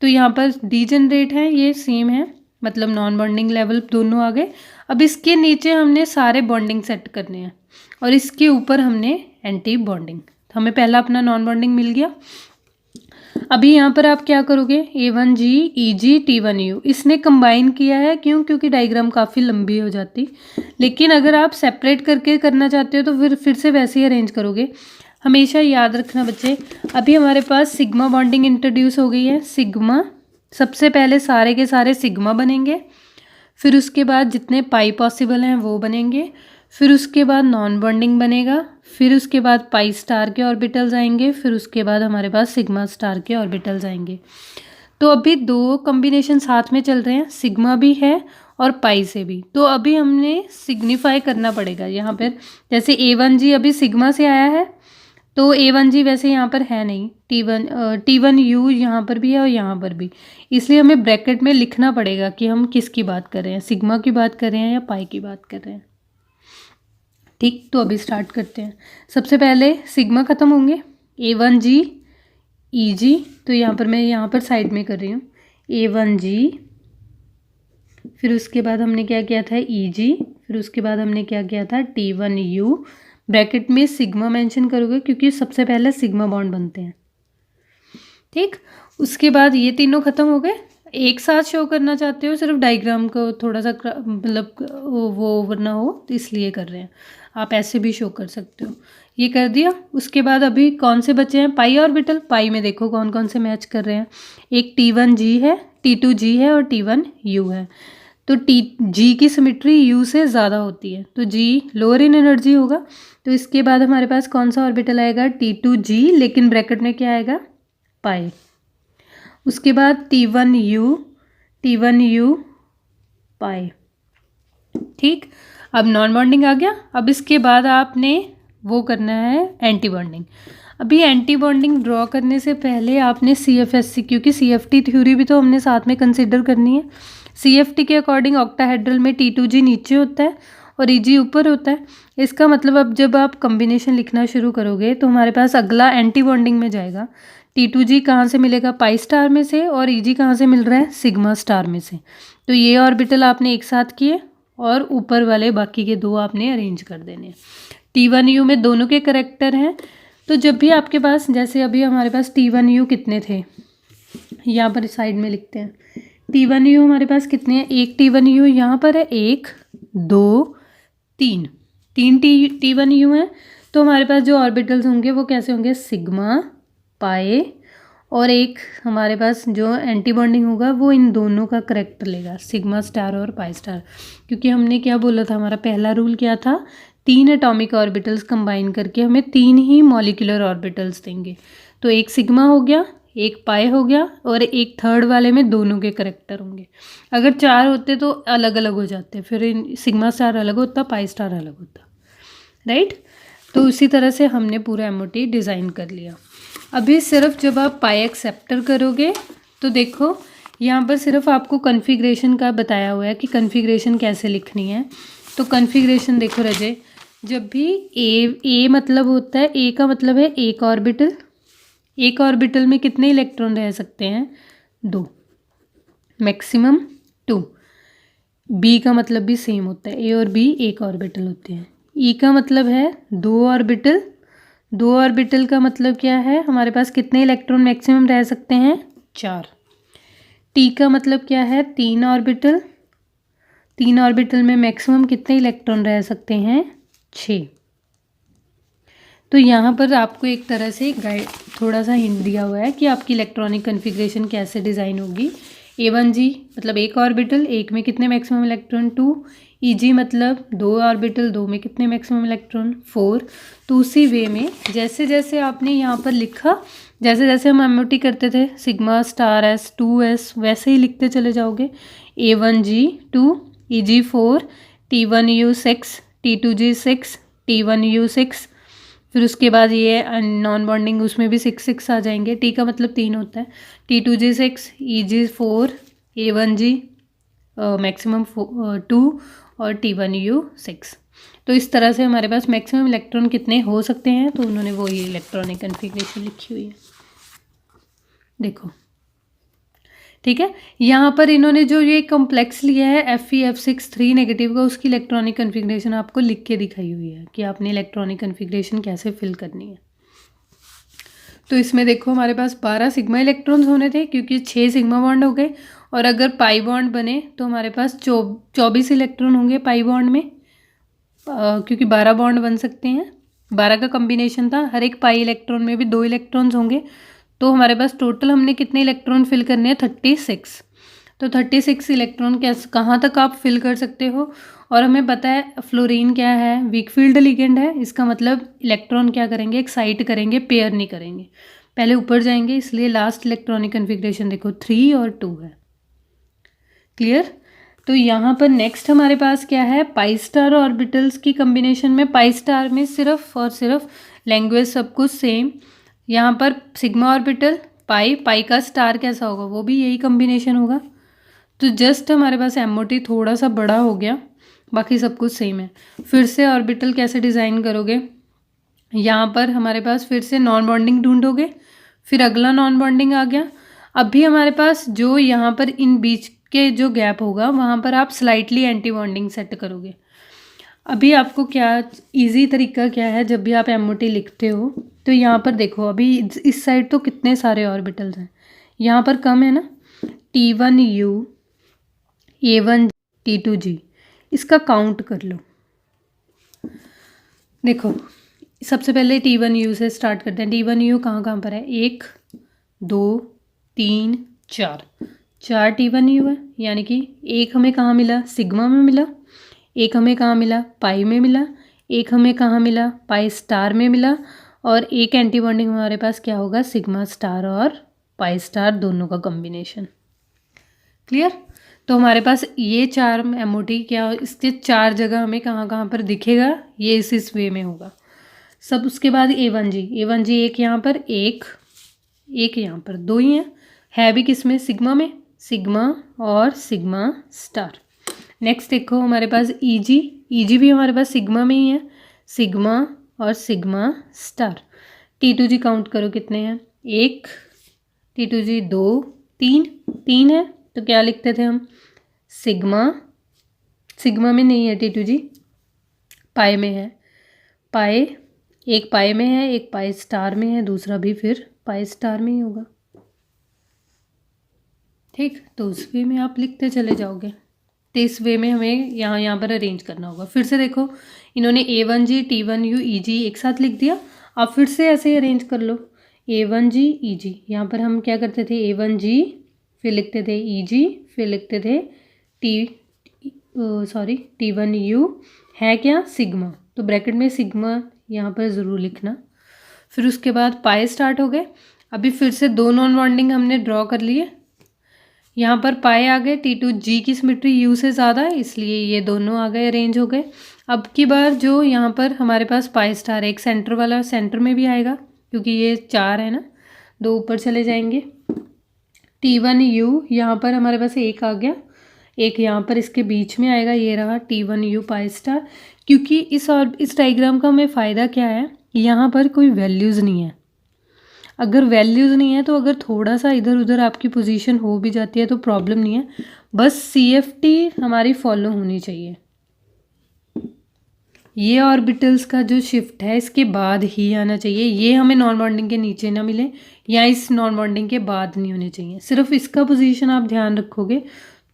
तो यहाँ पर डीजेनरेट है, ये सेम है, मतलब नॉन बॉन्डिंग लेवल दोनों आ गए। अब इसके नीचे हमने सारे बॉन्डिंग सेट करने हैं और इसके ऊपर हमने एंटी बॉन्डिंग। हमें पहला अपना नॉन बॉन्डिंग मिल गया। अभी यहाँ पर आप क्या करोगे, A1G EG T1U इसने कंबाइन किया है, क्यों, क्योंकि डायग्राम काफ़ी लंबी हो जाती। लेकिन अगर आप सेपरेट करके करना चाहते हो तो फिर से वैसे ही अरेंज करोगे। हमेशा याद रखना बच्चे, अभी हमारे पास सिग्मा बॉन्डिंग इंट्रोड्यूस हो गई है। सिग्मा सबसे पहले सारे के सारे सिग्मा बनेंगे, फिर उसके बाद जितने पाई पॉसिबल हैं वो बनेंगे, फिर उसके बाद नॉन बॉन्डिंग बनेगा, फिर उसके बाद पाई स्टार के ऑर्बिटल्स आएंगे, फिर उसके बाद हमारे पास सिग्मा स्टार के ऑर्बिटल्स आएंगे। तो अभी दो कॉम्बिनेशन साथ में चल रहे हैं, सिग्मा भी है और पाई से भी। तो अभी हमने सिग्निफाई करना पड़ेगा यहाँ पर, जैसे A1G अभी सिग्मा से आया है तो A1G वैसे यहाँ पर है नहीं, T1U यहाँ पर भी है और यहाँ पर भी, इसलिए हमें ब्रैकेट में लिखना पड़ेगा कि हम किसकी बात कर रहे हैं, सिग्मा की बात कर रहे हैं या पाई की बात कर रहे हैं। ठीक, तो अभी स्टार्ट करते हैं। सबसे पहले सिग्मा ख़त्म होंगे, A1G EG, तो यहाँ पर मैं यहाँ पर साइड में कर रही हूँ, A1G, फिर उसके बाद हमने क्या किया था, EG, फिर उसके बाद हमने क्या किया था, T1U। ब्रैकेट में सिग्मा मेंशन करोगे क्योंकि सबसे पहले सिग्मा बॉन्ड बनते हैं। ठीक, उसके बाद ये तीनों ख़त्म हो गए। एक साथ शो करना चाहते हो, सिर्फ डायग्राम को थोड़ा सा मतलब वो ओवर ना हो तो इसलिए कर रहे हैं, आप ऐसे भी शो कर सकते हो। ये कर दिया। उसके बाद अभी कौन से बचे हैं, पाई ऑर्बिटल। पाई में देखो कौन कौन से मैच कर रहे हैं, एक T1G है, T2G है और T1U है। तो G की सिमेट्री U से ज़्यादा होती है, तो G लोअर इन एनर्जी होगा। तो इसके बाद हमारे पास कौन सा ऑर्बिटल आएगा, T2G, लेकिन ब्रैकेट में क्या आएगा, पाई। उसके बाद T1U पाई। ठीक, अब नॉन बॉन्डिंग आ गया। अब इसके बाद आपने वो करना है एंटी बॉन्डिंग। अभी एंटी बॉन्डिंग ड्रॉ करने से पहले आपने CFSC, क्योंकि CFT थ्योरी भी तो हमने साथ में कंसिडर करनी है। CFT के अकॉर्डिंग ऑक्टाहेड्रल में T2G नीचे होता है और EG ऊपर होता है। इसका मतलब अब जब आप कॉम्बिनेशन लिखना शुरू करोगे तो हमारे पास अगला एंटी बॉन्डिंग में जाएगा। T2G कहाँ से मिलेगा, पाई स्टार में से, और EG कहाँ से मिल रहा है, सिग्मा स्टार में से। तो ये ऑर्बिटल आपने एक साथ किए और ऊपर वाले बाकी के दो आपने अरेंज कर देने हैं। T1U में दोनों के करेक्टर हैं। तो जब भी आपके पास, जैसे अभी हमारे पास T1U कितने थे, यहाँ पर साइड में लिखते हैं। T1U हमारे पास कितने हैं, एक T1U यहाँ पर है, 1 2 3 T1U हैं। तो हमारे पास जो ऑर्बिटल्स होंगे वो कैसे होंगे, सिग्मा, पाई, और एक हमारे पास जो एंटी बॉन्डिंग होगा वो इन दोनों का करेक्टर लेगा, सिग्मा स्टार और पाई स्टार। क्योंकि हमने क्या बोला था, हमारा पहला रूल क्या था, 3 एटॉमिक ऑर्बिटल्स कंबाइन करके हमें 3 ही मॉलिक्यूलर ऑर्बिटल्स देंगे। तो एक सिग्मा हो गया, एक पाई हो गया, और एक थर्ड वाले में दोनों के करैक्टर होंगे। अगर 4 होते तो अलग अलग हो जाते, फिर सिग्मा स्टार अलग होता, पाई स्टार अलग होता, राइट। तो उसी तरह से हमने पूरा एमओटी डिज़ाइन कर लिया। अभी सिर्फ जब आप पाई एक्सेप्टर करोगे तो देखो यहाँ पर सिर्फ आपको कॉन्फ़िगरेशन का बताया हुआ है कि कॉन्फ़िगरेशन कैसे लिखनी है। तो कॉन्फ़िगरेशन देखो रजय, जब भी ए मतलब होता है, ए का मतलब है एक ऑर्बिटल। एक ऑर्बिटल में कितने इलेक्ट्रॉन रह सकते हैं? 2, मैक्सिमम 2। बी का मतलब भी सेम होता है, ए और बी एक ऑर्बिटल होते हैं। ई का मतलब है 2 ऑर्बिटल। 2 ऑर्बिटल का मतलब क्या है? हमारे पास कितने इलेक्ट्रॉन मैक्सिमम रह सकते हैं? 4। टी का मतलब क्या है? 3 ऑर्बिटल। 3 ऑर्बिटल में मैक्सिमम कितने इलेक्ट्रॉन रह सकते हैं? 6। तो यहाँ पर आपको एक तरह से गाइड, थोड़ा सा हिंट दिया हुआ है कि आपकी इलेक्ट्रॉनिक कॉन्फ़िगरेशन कैसे डिज़ाइन होगी। A1G मतलब एक ऑर्बिटल, एक में कितने मैक्सिमम इलेक्ट्रॉन? 2। EG मतलब 2 ऑर्बिटल, 2 में कितने मैक्सिमम इलेक्ट्रॉन? 4। तो उसी वे में जैसे जैसे आपने यहाँ पर लिखा, जैसे जैसे हम एमओटी करते थे सिग्मा स्टार एस 2s, वैसे ही लिखते चले जाओगे। A1G 2, EG 4, T1U 6, T2G 6, T1U 6। फिर उसके बाद ये नॉन बॉन्डिंग, उसमें भी 6 आ जाएंगे। टी का मतलब 3 होता है। T2G 6, EG 4, A1G मैक्सिमम 2 और T1U 6। तो इस तरह से हमारे पास मैक्सिमम इलेक्ट्रॉन कितने हो सकते हैं, तो उन्होंने वो ये इलेक्ट्रॉनिक कॉन्फ़िगरेशन लिखी हुई है, देखो, ठीक है। यहाँ पर इन्होंने जो ये कॉम्प्लेक्स लिया है Fe(F6) 3 नेगेटिव का, उसकी इलेक्ट्रॉनिक कॉन्फ़िगरेशन आपको लिख के दिखाई हुई है कि आपने इलेक्ट्रॉनिक कॉन्फ़िगरेशन कैसे फिल करनी है। तो इसमें देखो हमारे पास 12 सिग्मा इलेक्ट्रॉन्स होने थे, क्योंकि 6 सिग्मा बॉन्ड हो गए, और अगर पाई बॉन्ड बने तो हमारे पास 24 इलेक्ट्रॉन होंगे पाई बॉन्ड में, क्योंकि 12 बॉन्ड बन सकते हैं। 12 का कम्बिनेशन था, हर एक पाई इलेक्ट्रॉन में भी 2 इलेक्ट्रॉन्स होंगे। तो हमारे पास टोटल हमने कितने इलेक्ट्रॉन फिल करने हैं? 36। तो 36 इलेक्ट्रॉन कहाँ तक आप फिल कर सकते हो? और हमें पता है फ्लोरीन क्या है? वीक फील्ड लिगेंड है। इसका मतलब इलेक्ट्रॉन क्या करेंगे? एक्साइट करेंगे, पेयर नहीं करेंगे, पहले ऊपर जाएंगे। इसलिए लास्ट इलेक्ट्रॉनिक कॉन्फ़िगरेशन देखो 3 और 2 है। क्लियर? तो यहाँ पर नेक्स्ट हमारे पास क्या है? पाई स्टार ऑर्बिटल्स की कम्बिनेशन में, पाई स्टार में सिर्फ और सिर्फ लैंग्वेज सब कुछ सेम। यहाँ पर सिग्मा ऑर्बिटल, पाई का स्टार कैसा होगा? वो भी यही कम्बिनेशन होगा। तो जस्ट हमारे पास एमओटी थोड़ा सा बड़ा हो गया, बाकी सब कुछ सेम है। फिर से ऑर्बिटल कैसे डिज़ाइन करोगे? यहाँ पर हमारे पास फिर से नॉन बॉन्डिंग ढूंढोगे, फिर अगला नॉन बॉन्डिंग आ गया। अभी हमारे पास जो यहाँ पर इन बीच के जो गैप होगा, वहाँ पर आप स्लाइटली एंटी बॉन्डिंग सेट करोगे। अभी आपको क्या इजी तरीका क्या है, जब भी आप एमओटी लिखते हो तो यहाँ पर देखो, अभी इस साइड तो कितने सारे ऑर्बिटल्स हैं, यहाँ पर कम है ना। T1U, A1, T2G, इसका काउंट कर लो। देखो सबसे पहले T1U से स्टार्ट करते हैं। T1U कहाँ कहाँ पर है? 1, 2, 3, 4 T1U है, यानी कि एक हमें कहाँ मिला? सिग्मा में मिला। एक हमें कहाँ मिला? पाई में मिला। एक हमें कहाँ मिला? पाई स्टार में मिला। और एक एंटी बॉन्डिंग हमारे पास क्या होगा? सिग्मा स्टार और पाई स्टार दोनों का कॉम्बिनेशन। क्लियर? तो हमारे पास ये 4 एमओटी क्या, इसके 4 जगह हमें कहाँ कहाँ पर दिखेगा? ये इस वे में होगा सब। उसके बाद A1G एक यहाँ पर, एक यहाँ पर, 2 ही हैं, है भी किस में? सिग्मा में, सिग्मा और सिग्मा स्टार। नेक्स्ट देखो हमारे पास EG भी हमारे पास सिग्मा में ही है, सिग्मा और सिग्मा स्टार। T2G काउंट करो कितने हैं? 1, T2G 2, 3 है। तो क्या लिखते थे हम? सिग्मा में नहीं है T2G, पाई में है। पाई, एक पाई में है, एक पाई स्टार में है, दूसरा भी फिर पाई स्टार में ही होगा। ठीक, तो उस वे में आप लिखते चले जाओगे। तो इस वे में हमें यहाँ पर अरेंज करना होगा। फिर से देखो, इन्होंने A1G, T1U, EG एक साथ लिख दिया। आप फिर से ऐसे ही अरेंज कर लो, A1G, EG। यहाँ पर हम क्या करते थे? A1G, फिर लिखते थे EG, फिर लिखते थे T1U है क्या? सिग्मा। तो ब्रैकेट में सिग्मा यहाँ पर ज़रूर लिखना। फिर उसके बाद पाई स्टार्ट हो गए। अभी फिर से 2 नॉन बॉन्डिंग हमने ड्रॉ कर लिए। यहाँ पर पाई आ गए, T2G की सिमेट्री U से ज़्यादा है इसलिए ये दोनों आ गए, अरेंज हो गए। अब की बार जो यहाँ पर हमारे पास पाई स्टार है, एक सेंटर वाला सेंटर में भी आएगा क्योंकि ये 4 है ना, 2 ऊपर चले जाएंगे। T1U यहाँ पर हमारे पास एक आ गया, एक यहाँ पर इसके बीच में आएगा, ये रहा T1U पाई स्टार। क्योंकि इस डायग्राम का हमें फ़ायदा क्या है, यहाँ पर कोई वैल्यूज़ नहीं है। अगर वैल्यूज़ नहीं है तो अगर थोड़ा सा इधर उधर आपकी पोजीशन हो भी जाती है तो प्रॉब्लम नहीं है, बस CFT हमारी फॉलो होनी चाहिए। ये ऑर्बिटल्स का जो शिफ्ट है इसके बाद ही आना चाहिए, ये हमें नॉन बॉन्डिंग के नीचे ना मिले या इस नॉन बॉन्डिंग के बाद नहीं होने चाहिए। सिर्फ इसका पोजीशन आप ध्यान रखोगे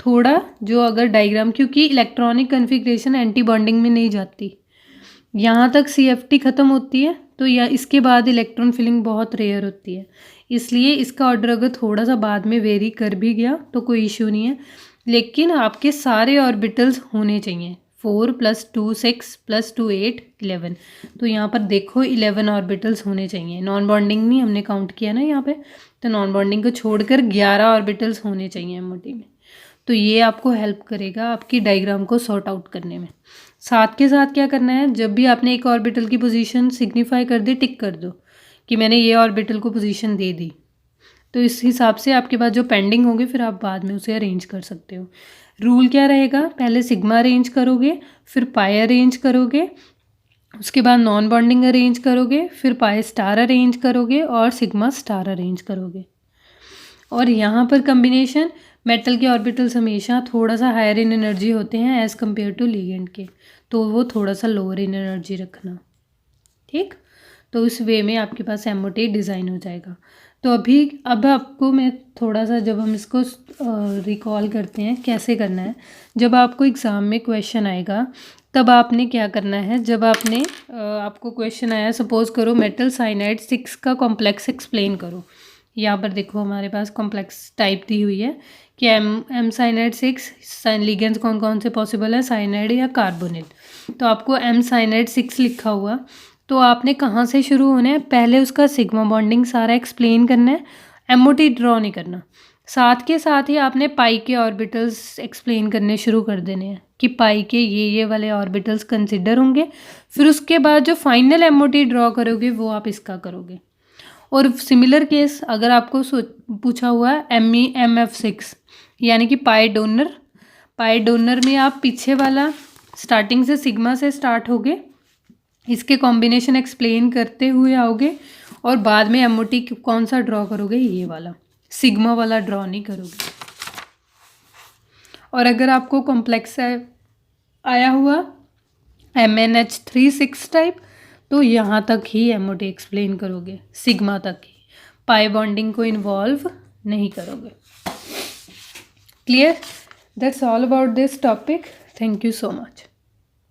थोड़ा, जो अगर डायग्राम, क्योंकि इलेक्ट्रॉनिक कन्फिग्रेशन एंटी बॉन्डिंग में नहीं जाती, यहाँ तक CFT ख़त्म होती है तो या इसके बाद इलेक्ट्रॉन फिलिंग बहुत रेयर होती है, इसलिए इसका ऑर्डर अगर थोड़ा सा बाद में वेरी कर भी गया तो कोई इशू नहीं है। लेकिन आपके सारे ऑर्बिटल्स होने चाहिए, 4 + 2 6 + 2 8 11। तो यहाँ पर देखो 11 ऑर्बिटल्स होने चाहिए। नॉन बॉन्डिंग नहीं हमने काउंट किया ना यहाँ पे, तो नॉन बॉन्डिंग को छोड़कर 11 ऑर्बिटल्स होने चाहिए MOT में। तो ये आपको हेल्प करेगा आपकी डायग्राम को सॉर्ट आउट करने में। साथ के साथ क्या करना है, जब भी आपने एक ऑर्बिटल की पोजीशन सिग्निफाई कर दी, टिक कर दो कि मैंने ये ऑर्बिटल को पोजीशन दे दी। तो इस हिसाब से आपके पास जो पेंडिंग होंगे फिर आप बाद में उसे अरेंज कर सकते हो। रूल क्या रहेगा, पहले सिग्मा अरेंज करोगे, फिर पाई अरेंज करोगे, उसके बाद नॉन बॉन्डिंग अरेंज करोगे, फिर पाई स्टार अरेंज करोगे और सिग्मा स्टार अरेंज करोगे। और यहाँ पर कम्बिनेशन, मेटल के ऑर्बिटल्स हमेशा थोड़ा सा हायर इन एनर्जी होते हैं एज़ कम्पेयर टू लिगेंड के, तो वो थोड़ा सा लोअर इन एनर्जी रखना, ठीक। तो इस वे में आपके पास MOT डिज़ाइन हो जाएगा। तो अब आपको मैं थोड़ा सा, जब हम इसको रिकॉल करते हैं कैसे करना है, जब आपको एग्ज़ाम में क्वेश्चन आएगा तब आपने क्या करना है, जब आपने आपको क्वेश्चन आया, सपोज़ करो मेटल साइनाइड 6 का कॉम्प्लेक्स एक्सप्लेन करो। यहाँ पर देखो हमारे पास कॉम्प्लेक्स टाइप दी हुई है कि M साइनाइड 6 लिगेंड्स कौन कौन से पॉसिबल है, साइनाइड या कार्बोनिल। तो आपको M साइनाइड 6 लिखा हुआ, तो आपने कहाँ से शुरू होना है, पहले उसका सिग्मा बॉन्डिंग सारा एक्सप्लेन करना है, MOT ड्रॉ नहीं करना। साथ के साथ ही आपने पाई के ऑर्बिटल्स एक्सप्लेन करने शुरू कर देने हैं कि पाई के ये वाले ऑर्बिटल्स कंसिडर होंगे। फिर उसके बाद जो फाइनल MOT ड्रॉ करोगे वो आप इसका करोगे। और सिमिलर केस अगर आपको पूछा हुआ है MF6 यानी कि पाई डोनर में आप पीछे वाला स्टार्टिंग से सिग्मा से स्टार्ट होगे, इसके कॉम्बिनेशन एक्सप्लेन करते हुए आओगे और बाद में MOT कौन सा ड्रॉ करोगे, ये वाला सिग्मा वाला ड्रॉ नहीं करोगे। और अगर आपको कॉम्प्लेक्स आया हुआ MnH3 टाइप, तो यहाँ तक ही MOT एक्सप्लेन करोगे, सिग्मा तक ही, पाई बॉन्डिंग को इन्वॉल्व नहीं करोगे। Clear? That's all about this topic. Thank you so much.